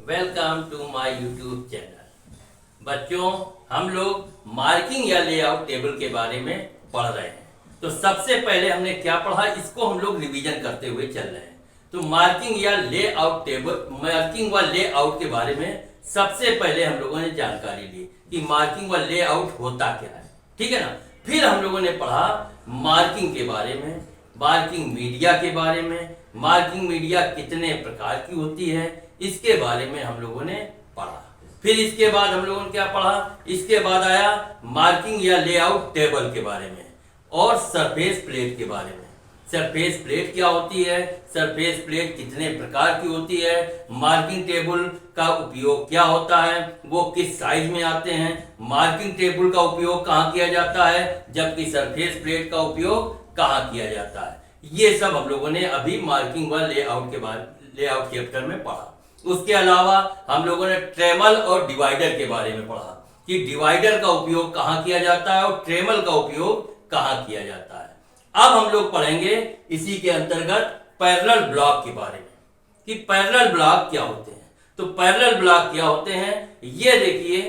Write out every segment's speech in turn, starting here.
Welcome to my YouTube channel. बच्चों, हम लोग मार्किंग या लेआउट टेबल के बारे में पढ़ रहे हैं। तो सबसे पहले हमने क्या पढ़ा, इसको हम लोग रिवीजन करते हुए चल रहे हैं। तो मार्किंग या लेआउट टेबल, मार्किंग व लेआउट के बारे में सबसे पहले हम लोगों ने जानकारी ली कि मार्किंग व लेआउट होता क्या है, ठीक है ना। फिर हम लोगों ने पढ़ा मार्किंग के बारे में, मार्किंग मीडिया के बारे में, मार्किंग मीडिया कितने प्रकार की होती है, इसके बारे में हम लोगों ने पढ़ा। फिर इसके बाद हम लोगों ने क्या पढ़ा, इसके बाद आया मार्किंग या लेआउट टेबल के बारे में और सरफेस प्लेट के बारे में। सरफेस प्लेट क्या होती है, सरफेस प्लेट कितने प्रकार की होती है, मार्किंग टेबल का उपयोग क्या होता है, वो किस साइज में आते हैं, मार्किंग टेबल का उपयोग कहाँ किया जाता है, जबकि सरफेस प्लेट का उपयोग कहाँ किया जाता है। ये सब हम लोगों ने अभी मार्किंग व लेआउट के बारे लेआउट चैप्टर में पढ़ा। उसके अलावा हम लोगों ने ट्रेमल और डिवाइडर के बारे में पढ़ा कि डिवाइडर का उपयोग कहाँ किया जाता है और ट्रेमल का उपयोग कहाँ किया जाता है। अब हम लोग पढ़ेंगे इसी के अंतर्गत पैरेलल ब्लॉक के बारे में कि पैरेलल ब्लॉक क्या होते हैं। तो पैरेलल ब्लॉक क्या होते हैं, ये देखिए,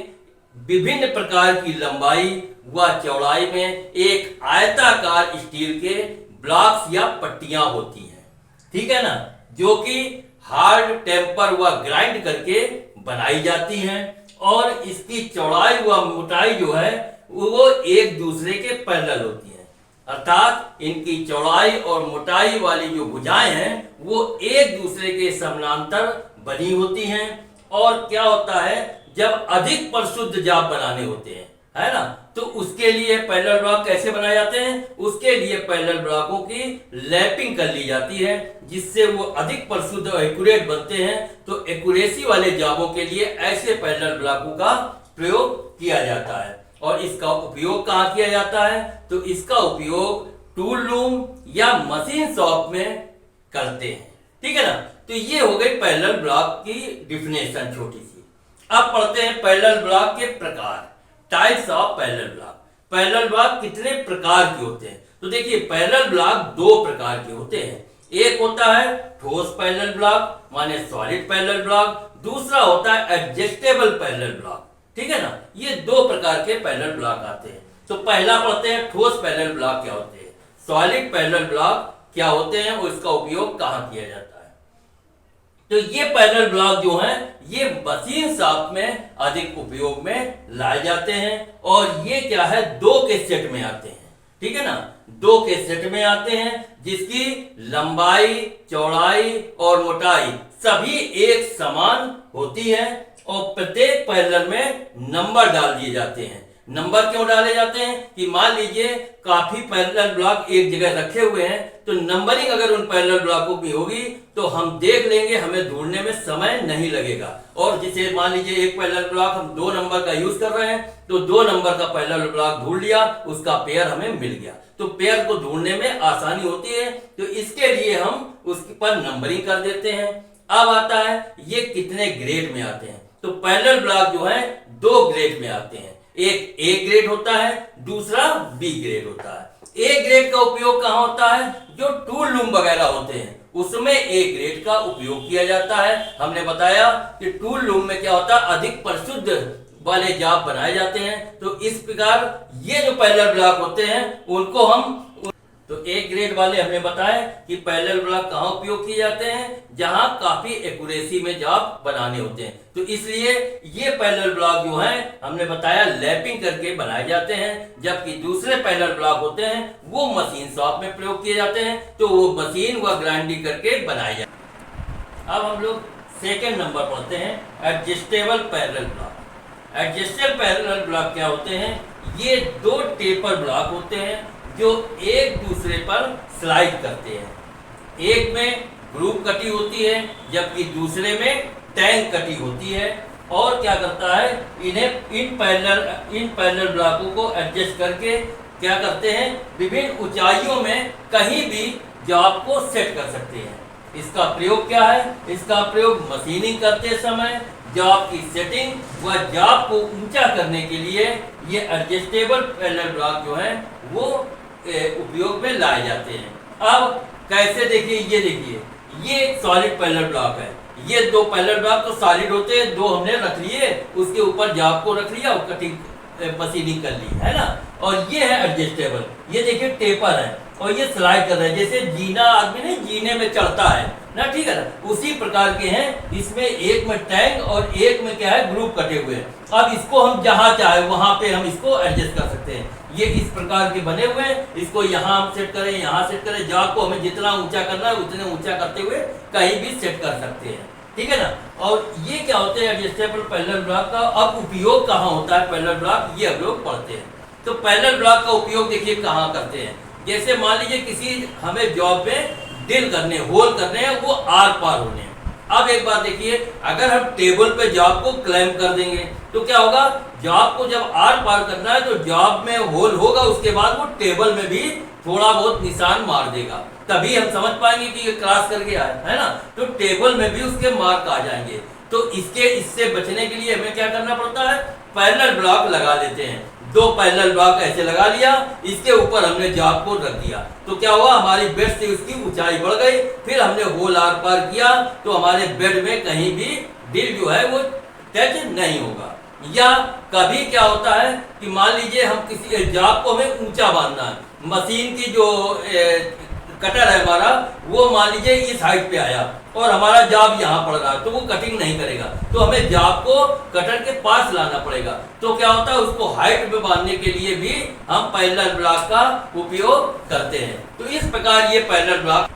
विभिन्न प्रकार की लंबाई व चौड़ाई में एक आयताकार स्टील के ब्लॉक्स या पट्टियां होती हैं, ठीक है ना, जो कि हार्ड टेम्पर व ग्राइंड करके बनाई जाती हैं और इसकी चौड़ाई व मोटाई जो है वो एक दूसरे के पैरेलल होती है। अर्थात इनकी चौड़ाई और मोटाई वाली जो भुजाएं हैं वो एक दूसरे के समानांतर बनी होती हैं। और क्या होता है, जब अधिक परिशुद्ध जाप बनाने होते हैं, है ना, तो उसके लिए पैरेलल ब्लॉक कैसे बनाए जाते हैं, उसके लिए पैरेलल ब्लॉकों की लैपिंग कर ली जाती है जिससे वो अधिक परिशुद्ध और एक्यूरेट बनते हैं। तो एक्यूरेसी वाले जाबों के लिए ऐसे पैरेलल ब्लॉकों का प्रयोग किया जाता है। और इसका उपयोग कहाँ किया जाता है, तो इसका उपयोग टूल रूम या मशीन शॉप में करते हैं, ठीक है ना। तो ये हो गई पैरेलल ब्लॉक की डिफिनेशन छोटी सी। अब पढ़ते हैं पैरेलल ब्लॉक के प्रकार, types of parallel block. Parallel block कितने प्रकार के होते हैं, तो देखिए पैरेलल ब्लॉक दो प्रकार के होते हैं। एक होता है ठोस पैरेलल ब्लॉक माने सॉलिड पैरेलल ब्लॉक, दूसरा होता है एडजस्टेबल पैरेलल ब्लॉक, ठीक है ना। ये दो प्रकार के पैरेलल ब्लॉक आते हैं। तो पहला पढ़ते हैं ठोस पैरेलल ब्लॉक क्या होते हैं, सॉलिड पैरेलल ब्लॉक क्या होते हैं और इसका उपयोग कहाँ किया जाता है। तो ये पैरेलल ब्लॉक जो हैं ये मशीन शॉप में अधिक उपयोग में लाए जाते हैं और ये क्या है, दो के सेट में आते हैं, ठीक है ना, दो के सेट में आते हैं जिसकी लंबाई, चौड़ाई और मोटाई सभी एक समान होती है और प्रत्येक पैरेलल में नंबर डाल दिए जाते हैं। नंबर क्यों डाले जाते हैं कि मान लीजिए काफी पैरेलल ब्लॉक एक जगह रखे हुए हैं, तो नंबरिंग अगर उन पैरेलल ब्लॉकों की होगी तो हम देख लेंगे, हमें ढूंढने में समय नहीं लगेगा। और जैसे मान लीजिए एक पैरेलल ब्लॉक हम 2 नंबर का यूज कर रहे हैं, तो 2 नंबर का पैरेलल ब्लॉक ढूंढ लिया, उसका पेयर हमें मिल गया, तो पेयर को ढूंढने में आसानी होती है। तो इसके लिए हम उसके पर नंबरिंग कर देते हैं। अब आता है ये कितने ग्रेड में आते हैं, तो पैरेलल ब्लॉक जो है 2 ग्रेड में आते हैं। एक ए ग्रेड होता है, दूसरा बी ग्रेड होता है। ए ग्रेड का उपयोग कहाँ होता है, जो टूल रूम वगैरह होते हैं उसमें ए ग्रेड का उपयोग किया जाता है। हमने बताया कि टूल रूम में क्या होता है, अधिक परिशुद्ध वाले जाप बनाए जाते हैं। तो इस प्रकार ये जो पैरेलल ब्लॉक होते हैं उनको हम, तो ए ग्रेड वाले हमने बताया कि पैरेलल ब्लॉक कहाँ उपयोग किए जाते हैं, जहां काफी एक्यूरेसी में जाप बनाने होते हैं। तो इसलिए ये पैरेलल ब्लॉक जो हैं हमने बताया लैपिंग करके बनाए जाते हैं, जबकि दूसरे पैरेलल ब्लॉक होते हैं वो मशीन शॉप में प्रयोग किए जाते हैं, तो वो मशीन व ग्राइंडिंग करके बनाए जाते हैं। अब हम लोग सेकेंड नंबर पढ़ते हैं adjustable parallel block. Adjustable parallel block क्या होते हैं, ये 2 टेपर ब्लॉक होते हैं जो एक दूसरे पर स्लाइड करते हैं। एक में ग्रुप कटी होती है जबकि दूसरे में टैंक कटी होती है। और क्या करता है, इन पैरेलल ब्लॉकों को एडजस्ट करके क्या करते हैं, विभिन्न ऊंचाइयों में कहीं भी जॉब को सेट कर सकते हैं। इसका प्रयोग क्या है, इसका प्रयोग मशीनिंग करते समय जॉब की सेटिंग व जॉब को ऊंचा करने के लिए ये एडजस्टेबल पैरेलल ब्लॉक जो है वो उपयोग में लाए जाते हैं। अब कैसे, देखिए ये देखिए, ये एक सॉलिड पैरेलल ब्लॉक है, ये दो पैरेलल ब्लॉक तो सॉलिड होते हैं, दो हमने रख लिए, उसके ऊपर जाब को रख लिया और कटिंग मशीनिंग कर ली है ना। और ये है एडजस्टेबल, ये देखिए टेपर है और ये स्लाइड कर रहा है, जैसे जीना आदमी नहीं जीने में चढ़ता है ना, ठीक है ना, उसी प्रकार के हैं। इसमें एक में टैंक और एक में क्या है ग्रुप कटे हुए हैं। अब इसको हम जहां चाहे वहां पे हम इसको एडजस्ट कर सकते हैं। ये इस प्रकार के बने हुए हैं, इसको यहाँ हम सेट करें, यहाँ सेट करें, जाग को हमें जितना ऊंचा करना है उतने ऊंचा करते हुए कहीं भी सेट कर सकते हैं, ठीक है ना। और ये क्या होते हैं एडजस्टेबल पैरेलल ब्लॉक का। अब उपयोग कहाँ होता है पैरेलल ब्लॉक, ये हम लोग पढ़ते हैं। तो पैरेलल ब्लॉक का उपयोग देखिए कहाँ करते हैं। जैसे मान लीजिए किसी हमें जॉब में ड्रिल करने, होल करने हैं, वो आर पार होने हैं। अब एक बात देखिए, अगर हम टेबल पे जॉब को क्लैंप कर देंगे तो क्या होगा, जॉब को जब आर पार करना है तो जॉब में होल होगा, उसके बाद वो टेबल में भी थोड़ा बहुत निशान मार देगा, तभी हम समझ पाएंगे कि ये क्रॉस करके आया है ना। तो टेबल में भी उसके मार्क आ जाएंगे। तो इससे बचने के लिए हमें क्या करना पड़ता है, पैरेलल ब्लॉक लगा लेते हैं। दो पैरेलल ब्लॉक ऐसे लगा लिया, इसके ऊपर हमने जाब को रख दिया, तो क्या हुआ, हमारी बेड से उसकी ऊंचाई बढ़ गई। फिर हमने होल आर पार किया तो हमारे बेड में कहीं भी ड्रिल जो है वो टच नहीं होगा। या कभी क्या होता है कि मान लीजिए हम किसी जाब को हमें ऊंचा बांधना है, मशीन की जो कटर है हमारा, वो मान लीजिए इस हाइट पे आया और हमारा जाब यहाँ पड़ रहा है, तो वो कटिंग नहीं करेगा, तो हमें जाब को कटर के पास लाना पड़ेगा। तो क्या होता है, उसको हाइट में बांधने के लिए भी हम पैरेलल ब्लॉक का उपयोग करते हैं। तो इस प्रकार ये पैरेलल ब्लॉक।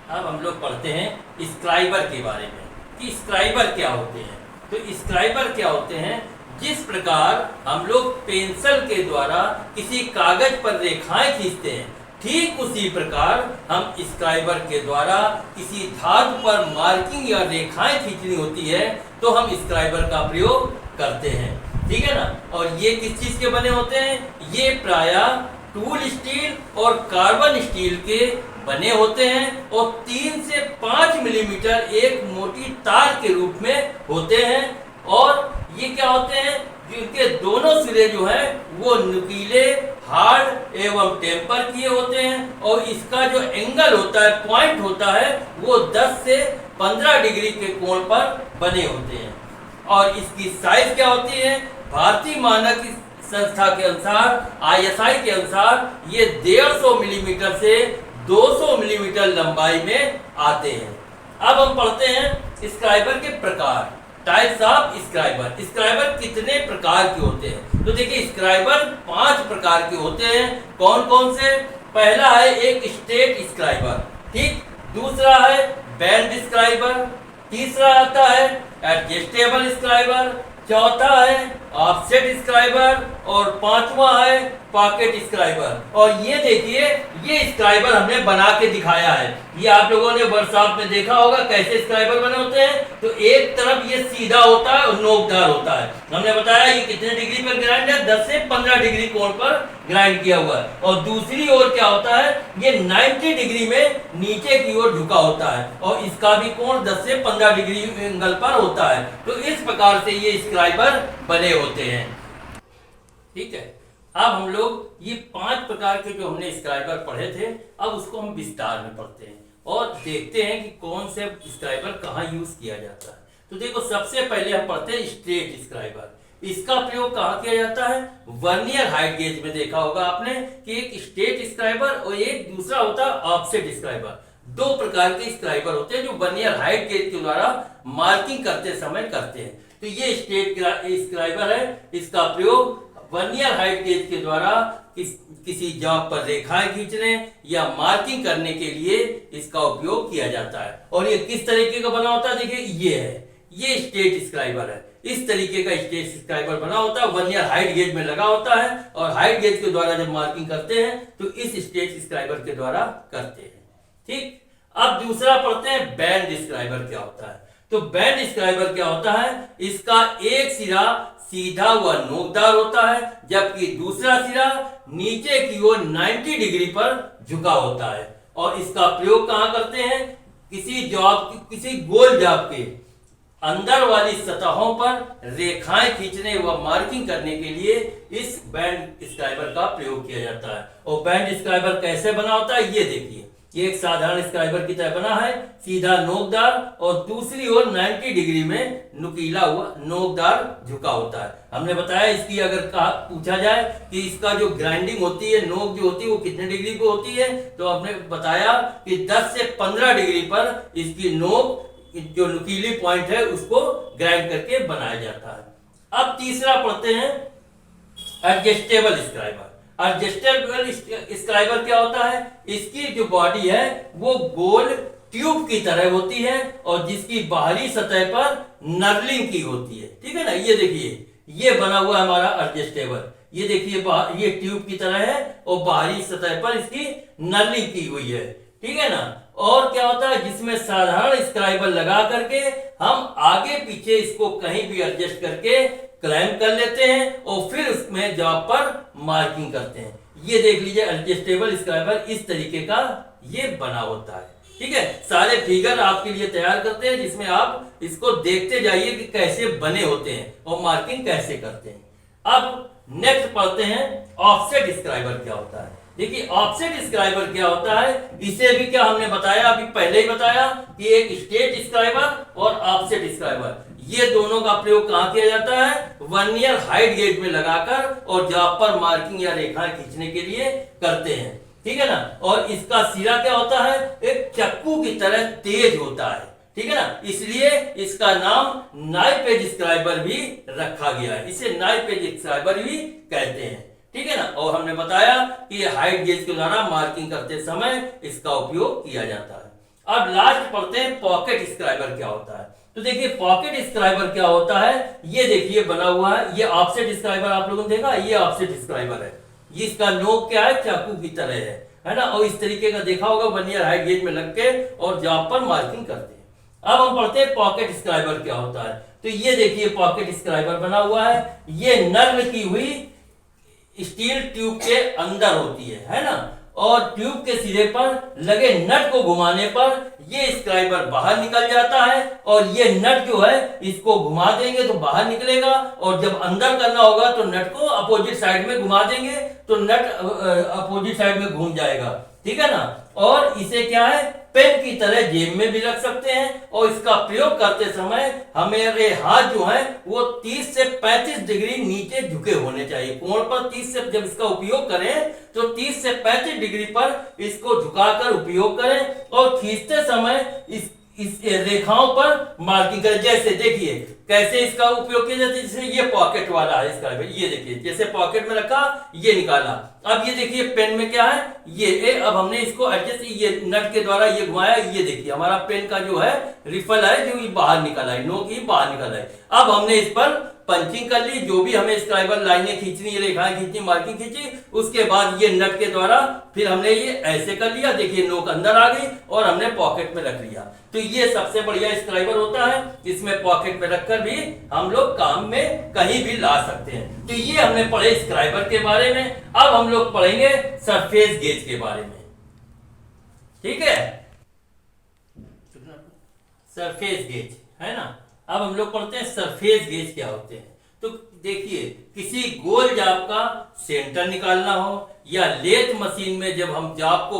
अब हम लोग पढ़ते हैं स्क्राइबर के बारे में कि स्क्राइबर क्या होते हैं। तो स्क्राइबर क्या होते हैं, जिस प्रकार हम लोग पेंसिल के द्वारा किसी कागज पर रेखाएं खींचते हैं, ठीक उसी प्रकार हम स्क्राइबर के द्वारा किसी धातु पर मार्किंग या रेखाएं खींचनी होती है तो हम स्क्राइबर का प्रयोग करते हैं, ठीक है ना। और ये किस चीज के बने होते हैं, ये प्रायः टूल स्टील और कार्बन स्टील के बने होते हैं और 3 से 5 मिलीमीटर एक मोटी तार के रूप में होते हैं। और ये क्या होते हैं, जिनके दोनों सिरे जो हैं वो नुकीले, हार्ड एवं टेम्पर किए होते हैं और इसका जो एंगल होता है, पॉइंट होता है, वो 10 से 15 डिग्री के कोण पर बने होते हैं। और इसकी साइज क्या होती है, भारतीय मानक संस्था के अनुसार, ISI के अनुसार ये 150 मिलीमीटर से 200 मिलीमीटर लंबाई में आते हैं। अब हम पढ़ते हैं स्क्राइबर के प्रकार, टाइप्स ऑफ स्क्राइबर। स्क्राइबर कितने प्रकार के होते हैं, तो देखिए स्क्राइबर 5 प्रकार के होते हैं। कौन कौन से, पहला है एक स्ट्रेट स्क्राइबर, ठीक, दूसरा है बैंड स्क्राइबर, तीसरा आता है एडजस्टेबल स्क्राइबर, चौथा है ऑफसेट स्क्राइबर और पांचवा है पॉकेट स्क्राइबर। और ये देखिए ये स्क्राइबर हमने बना के दिखाया है, ये आप लोगों ने वर्कशॉप में देखा होगा कैसे स्क्राइबर बने होते हैं। तो एक तरफ ये सीधा होता है और नोकदार होता है, हमने बताया ये कितने डिग्री पर ग्राइंड है, 10 से 15 डिग्री कोण पर ग्राइंड किया हुआ है। और दूसरी ओर क्या होता है, ये 90 डिग्री में नीचे की ओर झुका होता है और इसका भी कोण 10 से 15 डिग्री एंगल पर होता है। तो इस प्रकार से ये स्क्राइबर बने होते हैं, ठीक है। अब हम लोग ये 5 प्रकार के जो हमने स्क्राइबर पढ़े थे, अब उसको हम विस्तार में पढ़ते हैं और देखते हैं कि कौन से स्क्राइबर कहाँ यूज किया जाता है। तो देखो सबसे पहले हम पढ़ते हैं स्ट्रेट स्क्राइबर। इसका प्रयोग कहाँ किया जाता है, वर्नियर हाइट गेज में देखा होगा आपने कि एक स्ट्रेट स्क्राइबर और एक दूसरा होता है ऑफसेट स्क्राइबर। 2 प्रकार के स्क्राइबर होते हैं जो वर्नियर हाइट गेज के द्वारा मार्किंग करते समय करते हैं। तो ये स्ट्रेट स्क्राइबर है, इसका प्रयोग वर्नियर हाइट गेज के द्वारा किसी जॉब पर रेखाएं खींचने या मार्किंग करने के लिए इसका उपयोग किया जाता है। और ये किस तरीके का बना होता है, देखिए ये है, ये स्ट्रेट स्क्राइबर है, इस तरीके का स्ट्रेट स्क्राइबर बना होता है, वर्नियर हाइट गेज में लगा होता है और हाइट गेज के द्वारा जब मार्किंग करते हैं तो इस स्ट्रेट स्क्राइबर के द्वारा करते हैं, ठीक। अब दूसरा पढ़ते हैं बैंड स्क्राइबर क्या होता है। तो बैंड स्क्राइबर क्या होता है, इसका एक सिरा सीधा व नोकदार होता है जबकि दूसरा सिरा नीचे की ओर 90 डिग्री पर झुका होता है। और इसका प्रयोग कहां करते हैं, किसी गोल जॉब के अंदर वाली सतहों पर रेखाएं खींचने व मार्किंग करने के लिए इस बैंड स्क्राइबर का प्रयोग किया जाता है। और बैंड स्क्राइबर कैसे बना होता है, ये देखिए ये एक साधारण स्क्राइबर की तरह बना है, सीधा नोकदार, और दूसरी ओर 90 डिग्री में नुकीला हुआ नोकदार झुका होता है। हमने बताया इसकी अगर पूछा जाए कि इसका जो ग्राइंडिंग होती है, नोक जो होती है वो कितने डिग्री पे होती है, तो हमने बताया कि 10 से 15 डिग्री पर इसकी नोक जो नुकीली पॉइंट है उसको ग्राइंड करके बनाया जाता है। अब तीसरा पढ़ते हैं एडजस्टेबल स्क्राइबर। एडजस्टेबल स्क्राइबर क्या होता है? इसकी जो बॉडी है वो गोल ट्यूब की तरह होती है और जिसकी बाहरी सतह पर नर्लिंग की होती है। ठीक है ना, ये देखिए ये बना हुआ है हमारा एडजस्टेबल, ये देखिए ये ट्यूब की तरह है और बाहरी सतह पर इसकी नर्लिंग की हुई है। ठीक है ना, और क्या होता है जिसमें साधारण स्क्राइबर लगा करके हम आगे पीछे इसको कहीं भी एडजस्ट करके क्लैंप कर लेते हैं और फिर उसमें जॉब पर मार्किंग करते हैं। ये देख लीजिए एडजस्टेबल स्क्राइबर इस तरीके का ये बना होता है। ठीक है, सारे फिगर आपके लिए तैयार करते हैं जिसमें आप इसको देखते जाइए कि कैसे बने होते हैं और मार्किंग कैसे करते हैं। अब नेक्स्ट पढ़ते हैं ऑफसेट स्क्राइबर क्या होता है। देखिए ऑफसेट स्क्राइबर क्या होता है, इसे भी क्या हमने बताया, अभी पहले ही बताया कि एक स्ट्रेट स्क्राइबर और ऑफसेट स्क्राइबर, ये दोनों का प्रयोग कहां किया जाता है? वर्नियर हाइट गेज में लगाकर और जॉब पर मार्किंग या रेखाएं खींचने के लिए करते हैं। ठीक है ना, और इसका सिरा क्या होता है? एक चक्कू की तरह तेज होता है। ठीक है ना, इसलिए इसका नाम नाइफ एज स्क्राइबर भी रखा गया है, इसे नाइफ एज स्क्राइबर भी कहते हैं। ठीक है ना, और हमने बताया कि हाइट गेज के द्वारा मार्किंग करते समय इसका उपयोग किया जाता है। अब लास्ट पढ़ते हैं पॉकेट स्क्राइबर क्या होता है। तो देखिए पॉकेट स्क्राइबर क्या होता है, ये देखिए बना हुआ है, ये ऑफसेट स्क्राइबर आप लोगों ने देखा, ये ऑफसेट स्क्राइबर है, ये इसका नोक क्या है? चाकू की तरह है ना, और इस तरीके का देखा होगा वर्नियर हाइट गेज में लग के और जॉब पर मार्किंग करते हैं। अब हम पढ़ते हैं पॉकेट स्क्राइबर क्या होता है। तो ये देखिए पॉकेट स्क्राइबर बना हुआ है, ये नर्म की हुई स्टील ट्यूब के अंदर होती है ना, और ट्यूब के सिरे पर लगे नट को घुमाने पर ये स्क्राइबर बाहर निकल जाता है और ये नट जो है इसको घुमा देंगे तो बाहर निकलेगा, और जब अंदर करना होगा तो नट को अपोजिट साइड में घुमा देंगे तो नट अपोजिट साइड में घूम जाएगा। ठीक है ना, और इसे क्या है? पेन की तरह जेब में भी रख सकते हैं, और इसका प्रयोग करते समय हमारे हाथ जो है वो 30 से 35 डिग्री नीचे झुके होने चाहिए कोण पर। 30 से जब इसका उपयोग करें तो 30 से 35 डिग्री पर इसको झुकाकर उपयोग करें और खींचते समय इस रेखाओं पर मार्किंग करें। जैसे देखिए कैसे इसका उपयोग किया जाता है, जैसे ये पॉकेट वाला है इसका, ये देखिए जैसे पॉकेट में रखा, ये निकाला। अब ये देखिए पेन में क्या है, ये अब हमने इसको एडजस्ट, ये नट के द्वारा ये घुमाया, ये देखिए हमारा पेन का जो है रिफल है जो ये बाहर निकला है, नोक ही बाहर निकला है। अब हमने इस पर पंचिंग कर ली, जो भी हमें स्क्राइबर लाइनें खींचनी, रेखाएं खींचनी, मार्किंग खींची, उसके बाद ये नट के द्वारा फिर हमने ये ऐसे कर लिया, देखिए नोक अंदर आ गई और हमने पॉकेट में रख लिया। तो ये सबसे बढ़िया स्क्राइबर होता है, इसमें पॉकेट में रखकर भी हम लोग काम में कहीं भी ला सकते हैं। तो ये हमने पढ़े स्क्राइबर के बारे में। अब हम लोग पढ़ेंगे सरफेस गेज के बारे में। ठीक है, सरफेस गेज है ना। अब हम लोग पढ़ते हैं सरफेस गेज क्या होते हैं। तो देखिए किसी गोल जाब का सेंटर निकालना हो या लेथ मशीन में जब हम जाब को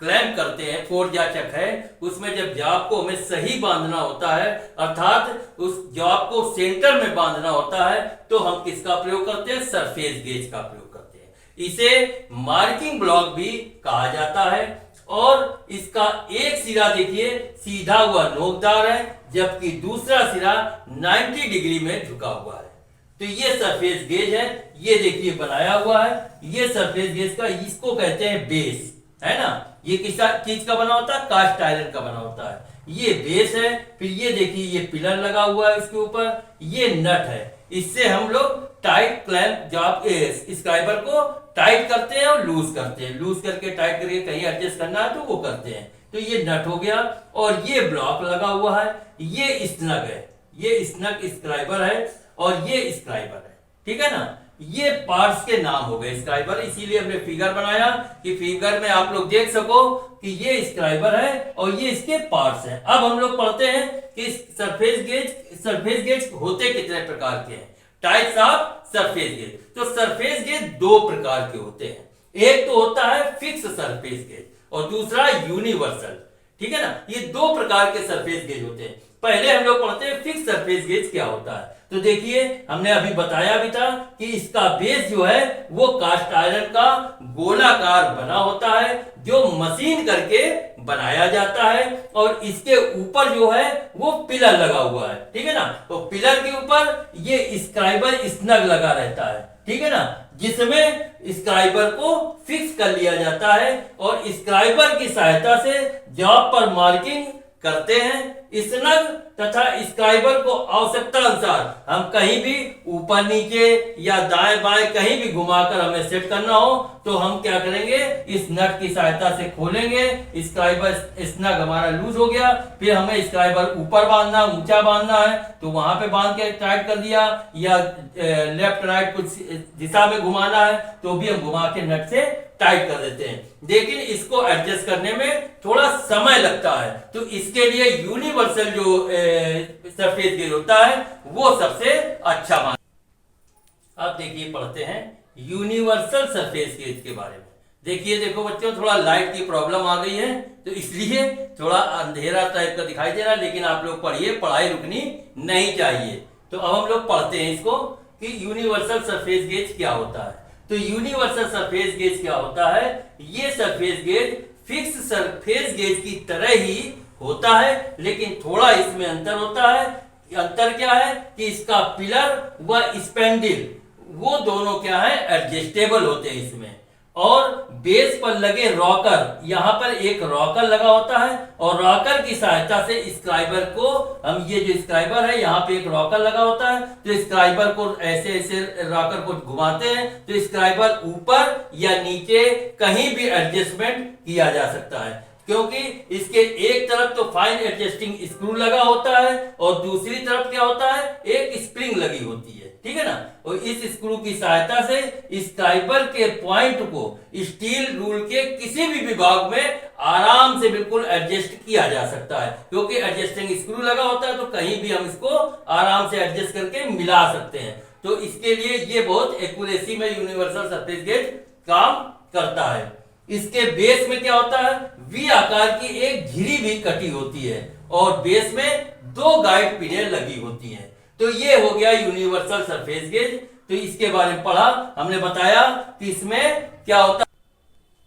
क्लैंप करते हैं, फोरजाचक है, उसमें जब जाब को हमें सही बांधना होता है, अर्थात उस जाब को सेंटर में बांधना होता है, तो हम किसका प्रयोग करते हैं? सरफेस गेज का प्रयोग करते हैं। इसे मार्किंग ब्लॉक भी कहा जाता है और इसका एक सिरा देखिए सीधा हुआ नोकदार है, जबकि दूसरा सिरा 90 डिग्री में झुका हुआ है। तो ये सरफेस गेज है, ये देखिए बनाया हुआ है, ये सरफेस गेज का, इसको कहते हैं बेस, है ना। ये किस चीज का बना होता है? कास्ट आयरन का बना होता है। ये बेस है, फिर ये देखिए ये पिलर लगा हुआ है इसके ऊपर, ये नट है, इससे हम लोग टाइट क्लैंप जॉब स्क्राइबर को टाइट करते हैं और लूज करते हैं, लूज करके टाइट करके कहीं एडजस्ट करना है तो वो करते हैं। तो ये नट हो गया और ये ब्लॉक लगा हुआ है, ये स्नग है, ये स्नग स्क्राइबर है और ये स्क्राइबर है। ठीक है ना, ये पार्ट्स के नाम हो गए स्क्राइबर, इसीलिए हमने फिगर बनाया कि फिगर में आप लोग देख सको कि ये स्क्राइबर है और ये इसके पार्ट्स हैं। अब हम लोग पढ़ते हैं कि सरफेस गेज होते कितने प्रकार के हैं, टाइप्स ऑफ सरफेस गेज। तो सरफेस गेज दो प्रकार के होते हैं, एक तो होता है फिक्स सरफेस गेज और दूसरा यूनिवर्सल। ठीक है ना, ये दो प्रकार के सरफेस गेज होते हैं। पहले हम लोग पढ़ते हैं फिक्स सरफेस गेज क्या होता है। तो देखिए हमने अभी बताया भी था कि इसका बेस जो है वो कास्ट आयरन का गोलाकार बना होता है जो मशीन करके बनाया जाता है, और इसके ऊपर जो है वो पिलर लगा हुआ है। ठीक है ना, तो पिलर के ऊपर ये स्क्राइबर स्नग लगा रहता है। ठीक है ना, जिसमें स्क्राइबर को फिक्स कर लिया जाता है और स्क्राइबर की सहायता से जॉब पर मार्किंग करते हैं। स्नग तथा स्क्राइबर को आवश्यकता अनुसार हम कहीं भी ऊपर नीचे या दाएं बाएं कहीं भी घुमाकर हमें सेट करना हो तो हम क्या करेंगे, इस नट की सहायता से खोलेंगे। स्क्राइबर स्नग हमारा लूज हो गया, फिर हमें स्क्राइबर ऊपर बांधना, ऊंचा बांधना है तो वहां पे बांध के टाइट कर दिया, या लेफ्ट राइट कुछ दिशा में घुमाना है तो भी हम घुमा के नट से टाइट कर देते हैं। लेकिन इसको एडजस्ट करने में थोड़ा समय लगता है, तो इसके लिए यूनिवर्सल जो सरफेस गेज होता है वो सबसे अच्छा मान। अब देखिए पढ़ते हैं यूनिवर्सल सरफेस गेज के बारे में। देखो बच्चों, थोड़ा लाइट की प्रॉब्लम आ गई है तो इसलिए थोड़ा अंधेरा टाइप का दिखाई दे रहा है, लेकिन आप लोग पढ़िए, पढ़ाई रुकनी नहीं चाहिए। तो अब हम लोग पढ़ते हैं इसको कि यूनिवर्सल सरफेस गेज क्या होता है। तो यूनिवर्सल सरफेस गेज क्या होता है, ये surface gauge fix surface gauge की तरह ही होता है, लेकिन थोड़ा इसमें अंतर होता है। अंतर क्या है कि इसका पिलर व स्पैंडल वो दोनों क्या है, एडजस्टेबल होते हैं इसमें। और बेस पर लगे रॉकर, यहां पर एक रॉकर लगा होता है और रॉकर की सहायता से स्क्राइबर को हम, ये जो स्क्राइबर है यहाँ पे एक रॉकर लगा होता है, तो स्क्राइबर को ऐसे ऐसे रॉकर को घुमाते हैं तो स्क्राइबर ऊपर या नीचे कहीं भी एडजस्टमेंट किया जा सकता है, क्योंकि इसके एक तरफ तो फाइन एडजस्टिंग स्क्रू लगा होता है और दूसरी तरफ क्या होता है, एक स्प्रिंग लगी होती है। ठीक है ना, और इस स्क्रू की सहायता से स्क्राइबर के पॉइंट को स्टील रूल के किसी भी विभाग में आराम से बिल्कुल एडजस्ट किया जा सकता है, क्योंकि एडजस्टिंग स्क्रू लगा होता है तो कहीं भी हम इसको आराम से एडजस्ट करके मिला सकते हैं। तो इसके लिए ये बहुत एक्यूरेसी में यूनिवर्सल सरफेस गेज काम करता है। इसके बेस में क्या होता है, वी आकार की एक झिरी भी कटी होती है और बेस में दो गाइड पिनें लगी होती हैं। तो ये हो गया यूनिवर्सल सरफेस गेज। तो इसके बारे में पढ़ा, हमने बताया कि इसमें क्या होता है।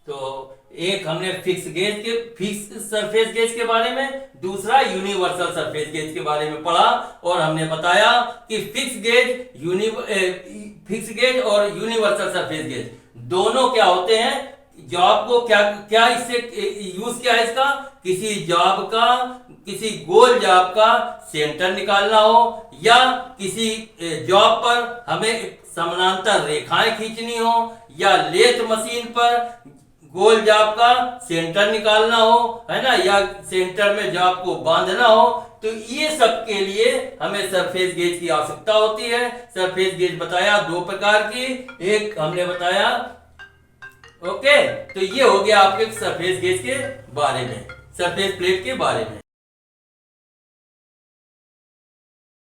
तो एक हमने फिक्स सरफेस गेज के बारे में, दूसरा यूनिवर्सल सरफेस गेज के बारे में पढ़ा और हमने बताया कि फिक्स गेज और यूनिवर्सल सरफेस गेज दोनों क्या होते हैं। जॉब को क्या इससे यूज क्या है इसका, किसी जॉब का, किसी गोल जॉब का सेंटर निकालना हो या किसी जॉब पर हमें समानांतर रेखाएं खींचनी हो या लेथ मशीन पर गोल जॉब का सेंटर निकालना हो, है ना, या सेंटर में जॉब को बांधना हो, तो ये सब के लिए हमें सरफेस गेज की आवश्यकता होती है। सरफेस गेज बताया दो प्रकार की, एक हमने बताया ओके। तो ये हो गया आपके सरफेस गेज के बारे में, सरफेस प्लेट के बारे में।